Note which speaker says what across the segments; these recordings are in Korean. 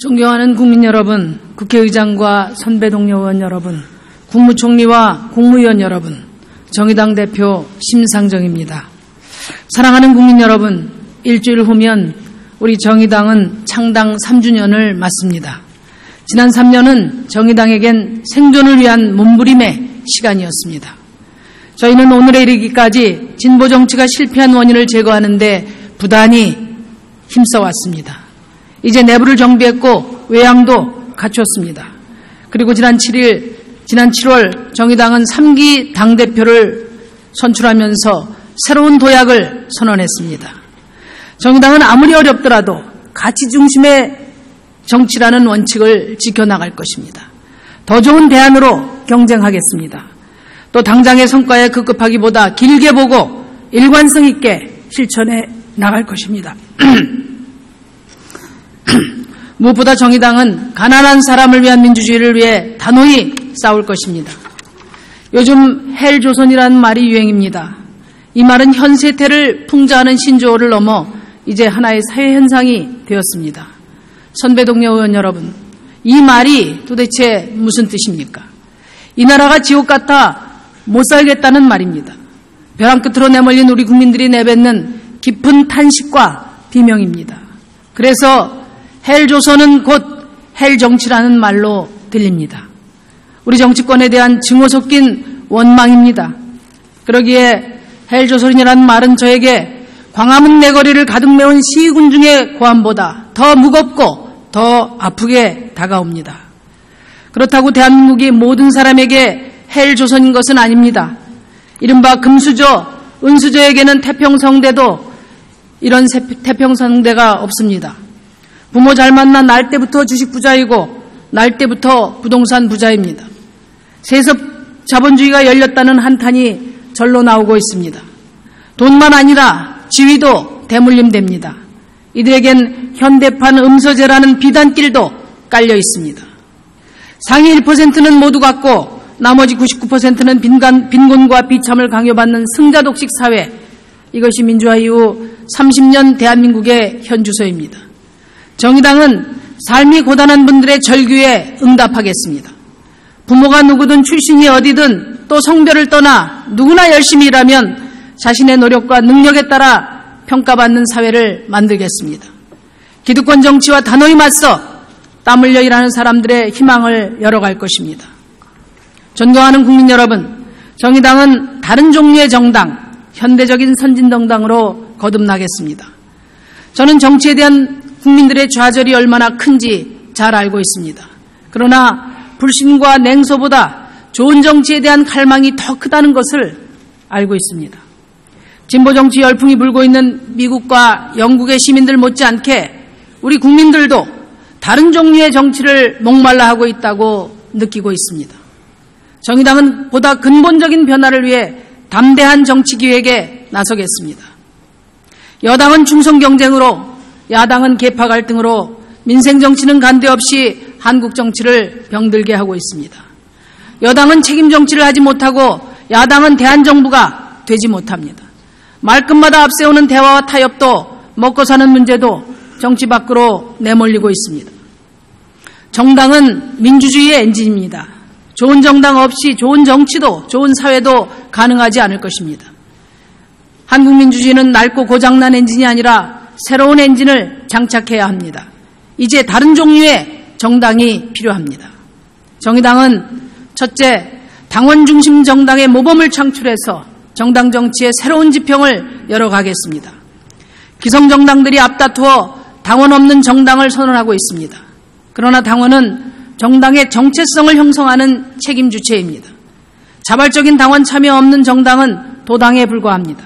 Speaker 1: 존경하는 국민 여러분, 국회의장과 선배 동료 의원 여러분, 국무총리와 국무위원 여러분, 정의당 대표 심상정입니다. 사랑하는 국민 여러분, 일주일 후면 우리 정의당은 창당 3주년을 맞습니다. 지난 3년은 정의당에겐 생존을 위한 몸부림의 시간이었습니다. 저희는 오늘에 이르기까지 진보 정치가 실패한 원인을 제거하는 데 부단히 힘써왔습니다. 이제 내부를 정비했고 외양도 갖췄습니다. 그리고 지난 7월 정의당은 3기 당대표를 선출하면서 새로운 도약을 선언했습니다. 정의당은 아무리 어렵더라도 가치 중심의 정치라는 원칙을 지켜나갈 것입니다. 더 좋은 대안으로 경쟁하겠습니다. 또 당장의 성과에 급급하기보다 길게 보고 일관성 있게 실천해 나갈 것입니다. 무엇보다 정의당은 가난한 사람을 위한 민주주의를 위해 단호히 싸울 것입니다. 요즘 헬조선이라는 말이 유행입니다. 이 말은 현 세태를 풍자하는 신조어를 넘어 이제 하나의 사회현상이 되었습니다. 선배 동료 의원 여러분, 이 말이 도대체 무슨 뜻입니까? 이 나라가 지옥 같아 못 살겠다는 말입니다. 벼랑 끝으로 내몰린 우리 국민들이 내뱉는 깊은 탄식과 비명입니다. 그래서 헬조선은 곧 헬정치라는 말로 들립니다. 우리 정치권에 대한 증오 섞인 원망입니다. 그러기에 헬조선이라는 말은 저에게 광화문 내거리를 가득 메운 시위군 중의 고함보다 더 무겁고 더 아프게 다가옵니다. 그렇다고 대한민국이 모든 사람에게 헬조선인 것은 아닙니다. 이른바 금수저, 은수저에게는 태평성대도 이런 태평성대가 없습니다. 부모 잘 만나 날 때부터 주식 부자이고 날 때부터 부동산 부자입니다. 세습 자본주의가 열렸다는 한탄이 절로 나오고 있습니다. 돈만 아니라 지위도 대물림됩니다. 이들에겐 현대판 음서제라는 비단길도 깔려 있습니다. 상위 1%는 모두 갖고 나머지 99%는 빈곤과 비참을 강요받는 승자독식 사회, 이것이 민주화 이후 30년 대한민국의 현주소입니다. 정의당은 삶이 고단한 분들의 절규에 응답하겠습니다. 부모가 누구든 출신이 어디든 또 성별을 떠나 누구나 열심히 일하면 자신의 노력과 능력에 따라 평가받는 사회를 만들겠습니다. 기득권 정치와 단호히 맞서 땀 흘려 일하는 사람들의 희망을 열어갈 것입니다. 존경하는 국민 여러분, 정의당은 다른 종류의 정당, 현대적인 선진정당으로 거듭나겠습니다. 저는 정치에 대한 국민들의 좌절이 얼마나 큰지 잘 알고 있습니다. 그러나 불신과 냉소보다 좋은 정치에 대한 갈망이 더 크다는 것을 알고 있습니다. 진보 정치 열풍이 불고 있는 미국과 영국의 시민들 못지않게 우리 국민들도 다른 종류의 정치를 목말라 하고 있다고 느끼고 있습니다. 정의당은 보다 근본적인 변화를 위해 담대한 정치 기획에 나서겠습니다. 여당은 충성 경쟁으로, 야당은 계파 갈등으로 민생 정치는 간대 없이 한국 정치를 병들게 하고 있습니다. 여당은 책임 정치를 하지 못하고 야당은 대한정부가 되지 못합니다. 말끝마다 앞세우는 대화와 타협도 먹고 사는 문제도 정치 밖으로 내몰리고 있습니다. 정당은 민주주의의 엔진입니다. 좋은 정당 없이 좋은 정치도 좋은 사회도 가능하지 않을 것입니다. 한국 민주주의는 낡고 고장난 엔진이 아니라 새로운 엔진을 장착해야 합니다. 이제 다른 종류의 정당이 필요합니다. 정의당은 첫째, 당원 중심 정당의 모범을 창출해서 정당 정치의 새로운 지평을 열어가겠습니다. 기성정당들이 앞다투어 당원 없는 정당을 선언하고 있습니다. 그러나 당원은 정당의 정체성을 형성하는 책임 주체입니다. 자발적인 당원 참여 없는 정당은 도당에 불과합니다.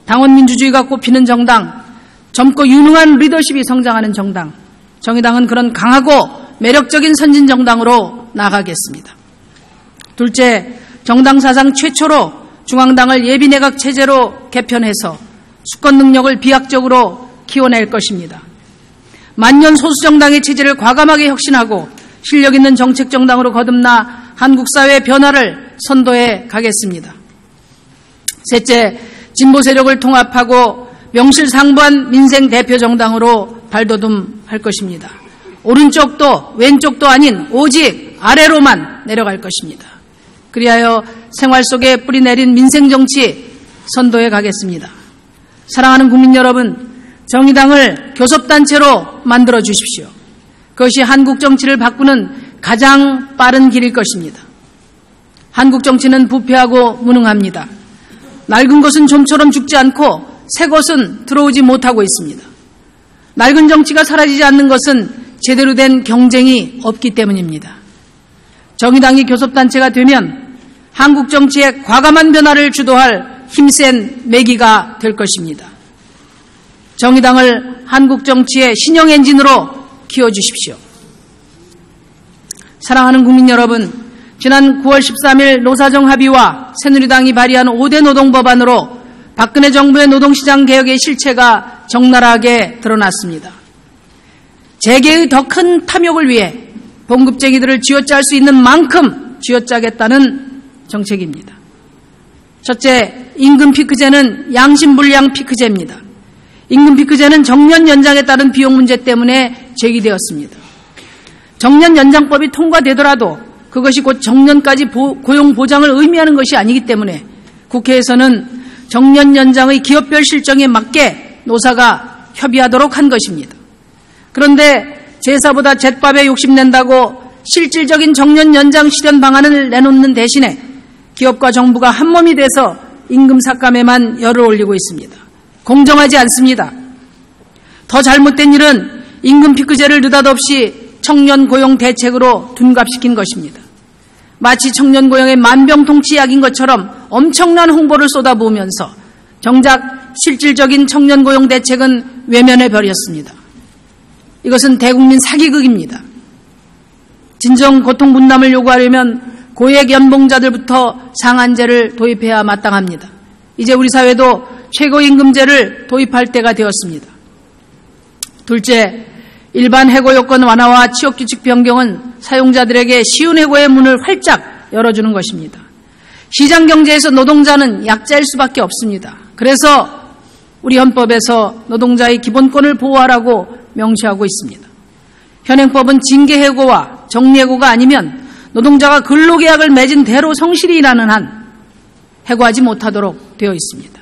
Speaker 1: 당원 민주주의가 꼽히는 정당, 젊고 유능한 리더십이 성장하는 정당, 정의당은 그런 강하고 매력적인 선진정당으로 나가겠습니다. 둘째, 정당 사상 최초로 중앙당을 예비내각 체제로 개편해서 수권 능력을 비약적으로 키워낼 것입니다. 만년 소수정당의 체제를 과감하게 혁신하고 실력 있는 정책정당으로 거듭나 한국 사회의 변화를 선도해 가겠습니다. 셋째, 진보 세력을 통합하고 명실상부한 민생 대표 정당으로 발돋움할 것입니다. 오른쪽도 왼쪽도 아닌 오직 아래로만 내려갈 것입니다. 그리하여 생활 속에 뿌리내린 민생정치 선도해 가겠습니다. 사랑하는 국민 여러분, 정의당을 교섭단체로 만들어 주십시오. 그것이 한국 정치를 바꾸는 가장 빠른 길일 것입니다. 한국 정치는 부패하고 무능합니다. 낡은 것은 좀처럼 죽지 않고 새 것은 들어오지 못하고 있습니다. 낡은 정치가 사라지지 않는 것은 제대로 된 경쟁이 없기 때문입니다. 정의당이 교섭단체가 되면 한국 정치의 과감한 변화를 주도할 힘센 매기가 될 것입니다. 정의당을 한국 정치의 신형 엔진으로 키워주십시오. 사랑하는 국민 여러분, 지난 9월 13일 노사정 합의와 새누리당이 발의한 5대 노동법안으로 박근혜 정부의 노동시장 개혁의 실체가 적나라하게 드러났습니다. 재계의 더 큰 탐욕을 위해 봉급쟁이들을 쥐어짤 수 있는 만큼 쥐어짜겠다는 정책입니다. 첫째, 임금 피크제는 양심불량 피크제입니다. 임금 피크제는 정년 연장에 따른 비용 문제 때문에 제기되었습니다. 정년 연장법이 통과되더라도 그것이 곧 정년까지 고용 보장을 의미하는 것이 아니기 때문에 국회에서는 정년 연장의 기업별 실정에 맞게 노사가 협의하도록 한 것입니다. 그런데 제사보다 잿밥에 욕심낸다고 실질적인 정년 연장 실현 방안을 내놓는 대신에 기업과 정부가 한몸이 돼서 임금 삭감에만 열을 올리고 있습니다. 공정하지 않습니다. 더 잘못된 일은 임금 피크제를 느닷없이 청년 고용 대책으로 둔갑시킨 것입니다. 마치 청년 고용의 만병통치약인 것처럼 엄청난 홍보를 쏟아부으면서 정작 실질적인 청년 고용 대책은 외면해 버렸습니다. 이것은 대국민 사기극입니다. 진정 고통 분담을 요구하려면 고액 연봉자들부터 상한제를 도입해야 마땅합니다. 이제 우리 사회도 최고임금제를 도입할 때가 되었습니다. 둘째, 일반 해고 요건 완화와 취업규칙 변경은 사용자들에게 쉬운 해고의 문을 활짝 열어주는 것입니다. 시장경제에서 노동자는 약자일 수밖에 없습니다. 그래서 우리 헌법에서 노동자의 기본권을 보호하라고 명시하고 있습니다. 현행법은 징계해고와 정리해고가 아니면 노동자가 근로계약을 맺은 대로 성실히 일하는 한 해고하지 못하도록 되어 있습니다.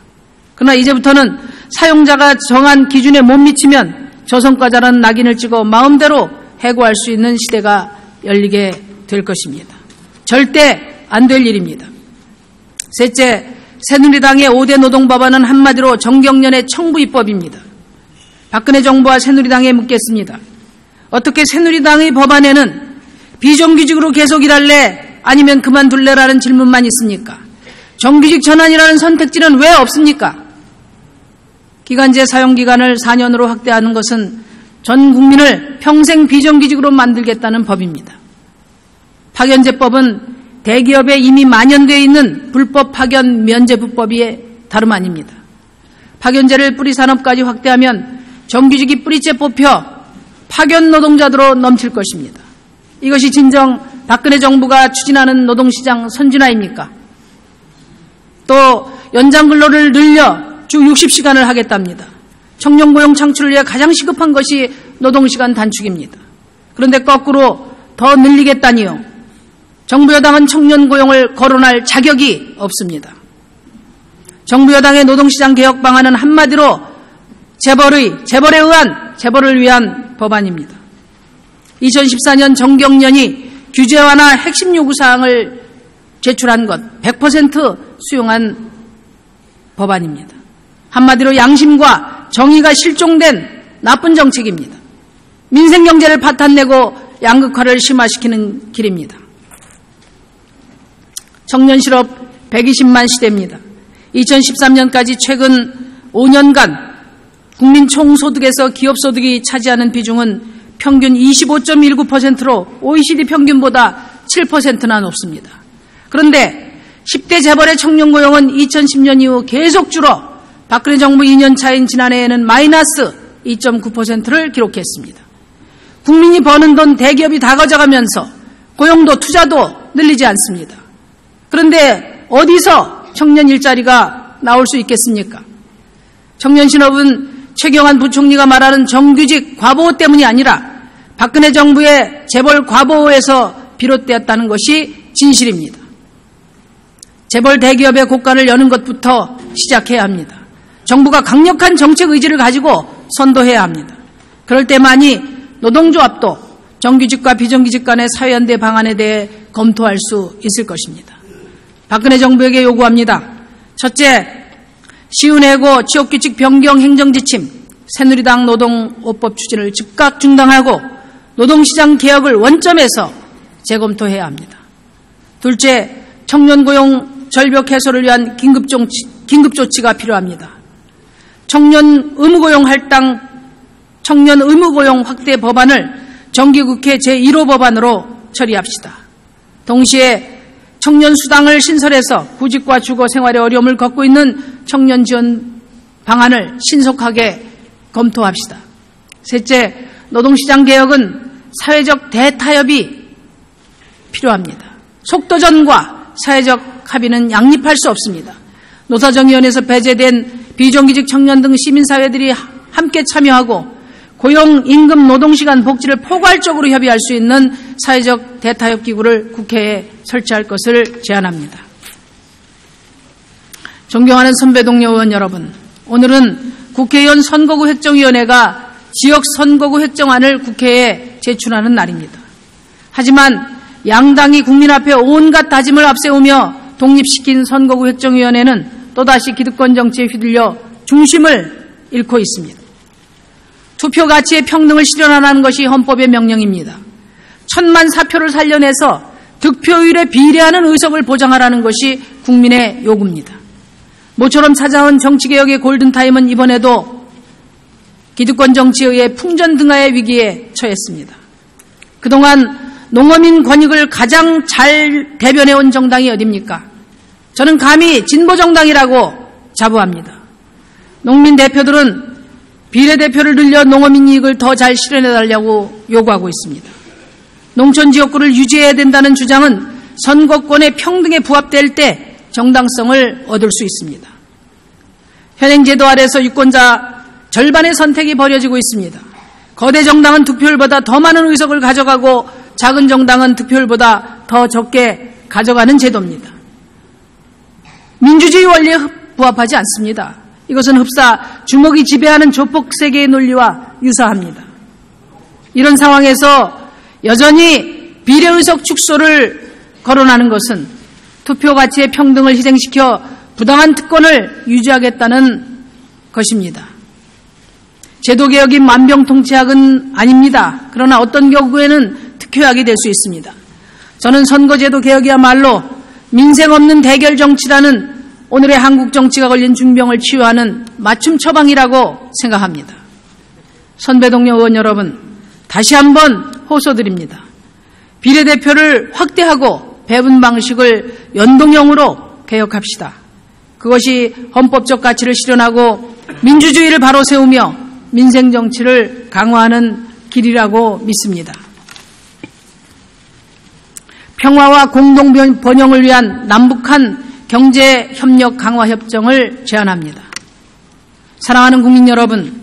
Speaker 1: 그러나 이제부터는 사용자가 정한 기준에 못 미치면 저성과자라는 낙인을 찍어 마음대로 해고할 수 있는 시대가 열리게 될 것입니다. 절대 안 될 일입니다. 셋째, 새누리당의 5대 노동법안은 한마디로 정경련의 청부입법입니다. 박근혜 정부와 새누리당에 묻겠습니다. 어떻게 새누리당의 법안에는 비정규직으로 계속 일할래 아니면 그만둘래라는 질문만 있습니까? 정규직 전환이라는 선택지는 왜 없습니까? 기간제 사용기간을 4년으로 확대하는 것은 전 국민을 평생 비정규직으로 만들겠다는 법입니다. 파견제법은 대기업에 이미 만연되어 있는 불법 파견 면제부법이 다름 아닙니다. 파견제를 뿌리산업까지 확대하면 정규직이 뿌리째 뽑혀 파견 노동자들로 넘칠 것입니다. 이것이 진정 박근혜 정부가 추진하는 노동시장 선진화입니까? 또 연장 근로를 늘려 주 60시간을 하겠답니다. 청년 고용 창출을 위해 가장 시급한 것이 노동시간 단축입니다. 그런데 거꾸로 더 늘리겠다니요. 정부 여당은 청년 고용을 거론할 자격이 없습니다. 정부 여당의 노동시장 개혁 방안은 한마디로 재벌을 위한 법안입니다. 2014년 정경련이 규제 완화 핵심 요구사항을 제출한 것 100% 수용한 법안입니다. 한마디로 양심과 정의가 실종된 나쁜 정책입니다. 민생경제를 파탄내고 양극화를 심화시키는 길입니다. 청년 실업 120만 시대입니다. 2013년까지 최근 5년간 국민 총소득에서 기업소득이 차지하는 비중은 평균 25.19%로 OECD 평균보다 7%나 높습니다. 그런데 10대 재벌의 청년 고용은 2010년 이후 계속 줄어 박근혜 정부 2년 차인 지난해에는 마이너스 2.9%를 기록했습니다. 국민이 버는 돈 대기업이 다 가져가면서 고용도 투자도 늘리지 않습니다. 그런데 어디서 청년 일자리가 나올 수 있겠습니까? 청년 실업은 최경환 부총리가 말하는 정규직 과보 때문이 아니라 박근혜 정부의 재벌 과보에서 비롯되었다는 것이 진실입니다. 재벌 대기업의 곳간을 여는 것부터 시작해야 합니다. 정부가 강력한 정책 의지를 가지고 선도해야 합니다. 그럴 때만이 노동조합도 정규직과 비정규직 간의 사회연대 방안에 대해 검토할 수 있을 것입니다. 박근혜 정부에게 요구합니다. 첫째, 시운해고 지역규칙 변경 행정지침, 새누리당 노동오법 추진을 즉각 중단하고 노동시장 개혁을 원점에서 재검토해야 합니다. 둘째, 청년고용 절벽 해소를 위한 긴급조치가 필요합니다. 청년 의무고용 확대 법안을 정기국회 제1호 법안으로 처리합시다. 동시에 청년 수당을 신설해서 구직과 주거 생활의 어려움을 겪고 있는 청년 지원 방안을 신속하게 검토합시다. 셋째, 노동시장 개혁은 사회적 대타협이 필요합니다. 속도전과 사회적 합의는 양립할 수 없습니다. 노사정의원에서 배제된 비정규직 청년 등 시민사회들이 함께 참여하고 고용, 임금, 노동시간, 복지를 포괄적으로 협의할 수 있는 사회적 대타협기구를 국회에 설치할 것을 제안합니다. 존경하는 선배 동료 의원 여러분, 오늘은 국회의원 선거구 획정위원회가 지역 선거구 획정안을 국회에 제출하는 날입니다. 하지만 양당이 국민 앞에 온갖 다짐을 앞세우며 독립시킨 선거구 획정위원회는 또다시 기득권 정치에 휘둘려 중심을 잃고 있습니다. 투표 가치의 평등을 실현하라는 것이 헌법의 명령입니다. 1000만 사표를 살려내서 득표율에 비례하는 의석을 보장하라는 것이 국민의 요구입니다. 모처럼 찾아온 정치개혁의 골든타임은 이번에도 기득권 정치에 의해 풍전등화의 위기에 처했습니다. 그동안 농어민 권익을 가장 잘 대변해온 정당이 어디입니까? 저는 감히 진보정당이라고 자부합니다. 농민 대표들은 비례대표를 늘려 농어민 이익을 더 잘 실현해달라고 요구하고 있습니다. 농촌지역구를 유지해야 된다는 주장은 선거권의 평등에 부합될 때 정당성을 얻을 수 있습니다. 현행 제도 아래서 유권자 절반의 선택이 벌어지고 있습니다. 거대 정당은 득표율보다 더 많은 의석을 가져가고 작은 정당은 득표율보다 더 적게 가져가는 제도입니다. 민주주의 원리에 부합하지 않습니다. 이것은 흡사 주먹이 지배하는 조폭세계의 논리와 유사합니다. 이런 상황에서 여전히 비례의석 축소를 거론하는 것은 투표 가치의 평등을 희생시켜 부당한 특권을 유지하겠다는 것입니다. 제도개혁이 만병통치약은 아닙니다. 그러나 어떤 경우에는 특효약이 될 수 있습니다. 저는 선거제도 개혁이야말로 민생 없는 대결 정치라는 오늘의 한국 정치가 걸린 중병을 치유하는 맞춤 처방이라고 생각합니다. 선배 동료 의원 여러분, 다시 한번 호소드립니다. 비례대표를 확대하고 배분 방식을 연동형으로 개혁합시다. 그것이 헌법적 가치를 실현하고 민주주의를 바로 세우며 민생 정치를 강화하는 길이라고 믿습니다. 평화와 공동 번영을 위한 남북한 경제협력 강화협정을 제안합니다. 사랑하는 국민 여러분,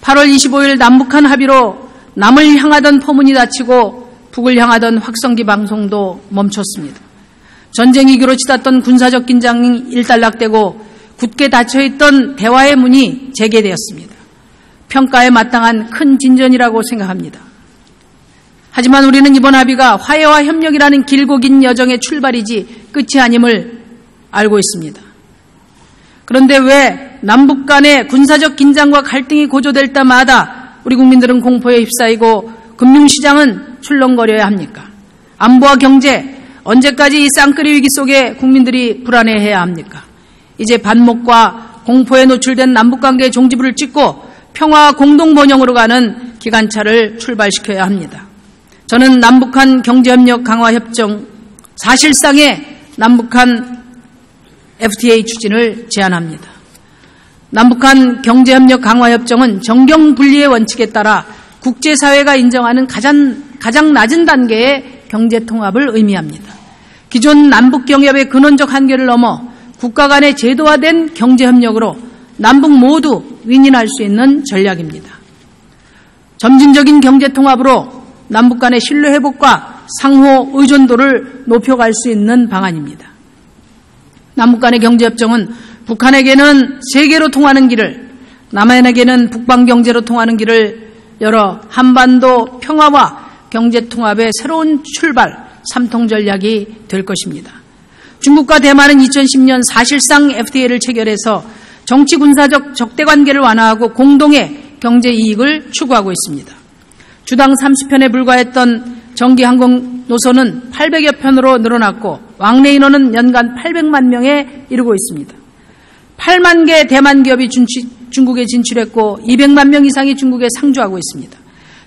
Speaker 1: 8월 25일 남북한 합의로 남을 향하던 포문이 닫히고 북을 향하던 확성기 방송도 멈췄습니다. 전쟁 위기로 치닫던 군사적 긴장이 일단락되고 굳게 닫혀있던 대화의 문이 재개되었습니다. 평가에 마땅한 큰 진전이라고 생각합니다. 하지만 우리는 이번 합의가 화해와 협력이라는 길고 긴 여정의 출발이지 끝이 아님을 알고 있습니다. 그런데 왜 남북 간의 군사적 긴장과 갈등이 고조될 때마다 우리 국민들은 공포에 휩싸이고 금융시장은 출렁거려야 합니까? 안보와 경제, 언제까지 이 쌍끌이 위기 속에 국민들이 불안해해야 합니까? 이제 반목과 공포에 노출된 남북관계의 종지부를 찍고 평화와 공동번영으로 가는 기관차를 출발시켜야 합니다. 저는 남북한 경제협력 강화협정, 사실상의 남북한 FTA 추진을 제안합니다. 남북한 경제협력 강화협정은 정경분리의 원칙에 따라 국제사회가 인정하는 가장 낮은 단계의 경제통합을 의미합니다. 기존 남북경협의 근원적 한계를 넘어 국가 간의 제도화된 경제협력으로 남북 모두 윈윈할 수 있는 전략입니다. 점진적인 경제통합으로 남북 간의 신뢰 회복과 상호 의존도를 높여갈 수 있는 방안입니다. 남북 간의 경제협정은 북한에게는 세계로 통하는 길을, 남한에게는 북방경제로 통하는 길을 열어 한반도 평화와 경제통합의 새로운 출발, 삼통 전략이 될 것입니다. 중국과 대만은 2010년 사실상 FTA를 체결해서 정치 군사적 적대관계를 완화하고 공동의 경제 이익을 추구하고 있습니다. 주당 30편에 불과했던 정기항공 노선은 800여 편으로 늘어났고 왕래 인원은 연간 800만 명에 이르고 있습니다. 8만 개 대만 기업이 중국에 진출했고 200만 명 이상이 중국에 상주하고 있습니다.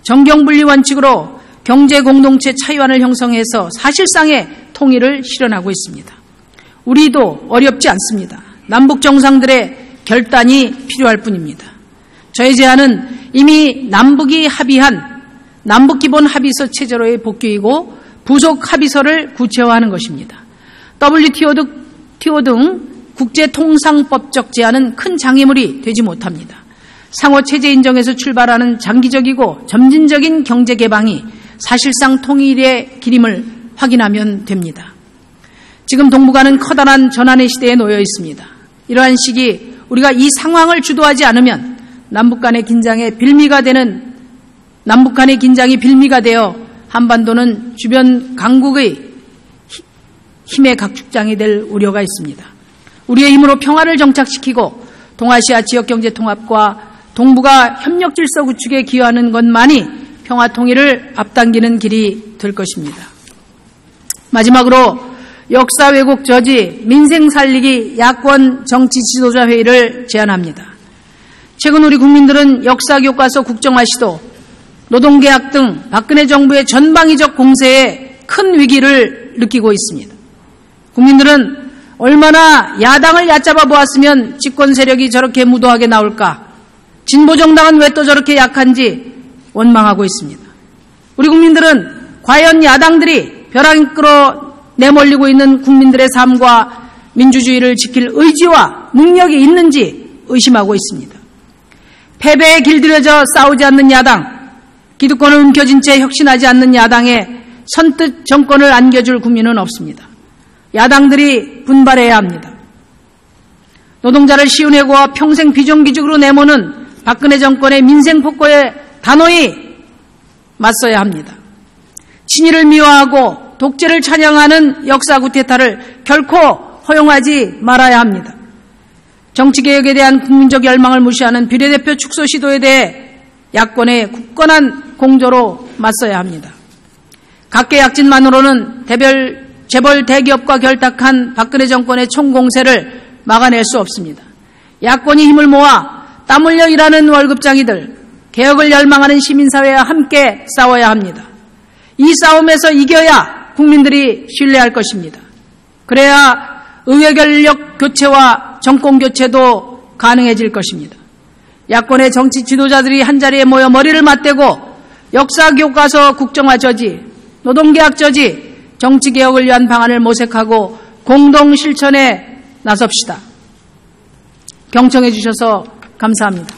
Speaker 1: 정경분리 원칙으로 경제 공동체 차이완을 형성해서 사실상의 통일을 실현하고 있습니다. 우리도 어렵지 않습니다. 남북 정상들의 결단이 필요할 뿐입니다. 저의 제안은 이미 남북이 합의한 남북기본합의서 체제로의 복귀이고 부속 합의서를 구체화하는 것입니다. WTO 등 국제통상법적 제안은 큰 장애물이 되지 못합니다. 상호체제 인정에서 출발하는 장기적이고 점진적인 경제개방이 사실상 통일의 길임을 확인하면 됩니다. 지금 동북아는 커다란 전환의 시대에 놓여 있습니다. 이러한 시기 우리가 이 상황을 주도하지 않으면 남북 간의 긴장이 빌미가 되어 한반도는 주변 강국의 힘의 각축장이 될 우려가 있습니다. 우리의 힘으로 평화를 정착시키고 동아시아 지역경제 통합과 동북아 협력 질서 구축에 기여하는 것만이 평화 통일을 앞당기는 길이 될 것입니다. 마지막으로 역사 왜곡 저지 민생 살리기 야권 정치 지도자 회의를 제안합니다. 최근 우리 국민들은 역사 교과서 국정화 시도, 노동계약 등 박근혜 정부의 전방위적 공세에 큰 위기를 느끼고 있습니다. 국민들은 얼마나 야당을 얕잡아 보았으면 집권 세력이 저렇게 무도하게 나올까, 진보정당은 왜 또 저렇게 약한지 원망하고 있습니다. 우리 국민들은 과연 야당들이 벼랑 끌어 내몰리고 있는 국민들의 삶과 민주주의를 지킬 의지와 능력이 있는지 의심하고 있습니다. 패배에 길들여져 싸우지 않는 야당, 기득권을 움켜쥔 채 혁신하지 않는 야당에 선뜻 정권을 안겨줄 국민은 없습니다. 야당들이 분발해야 합니다. 노동자를 시운해고와 평생 비정규직으로 내모는 박근혜 정권의 민생폭거에 단호히 맞서야 합니다. 친일을 미화하고 독재를 찬양하는 역사 구테타를 결코 허용하지 말아야 합니다. 정치개혁에 대한 국민적 열망을 무시하는 비례대표 축소 시도에 대해 야권의 굳건한 공조로 맞서야 합니다. 각계약진만으로는 재벌 대기업과 결탁한 박근혜 정권의 총공세를 막아낼 수 없습니다. 야권이 힘을 모아 땀 흘려 일하는 월급장이들, 개혁을 열망하는 시민사회와 함께 싸워야 합니다. 이 싸움에서 이겨야 국민들이 신뢰할 것입니다. 그래야 의회 권력 교체와 정권 교체도 가능해질 것입니다. 야권의 정치 지도자들이 한자리에 모여 머리를 맞대고 역사교과서 국정화 저지, 노동계약 저지, 정치개혁을 위한 방안을 모색하고 공동 실천에 나섭시다. 경청해 주셔서 감사합니다.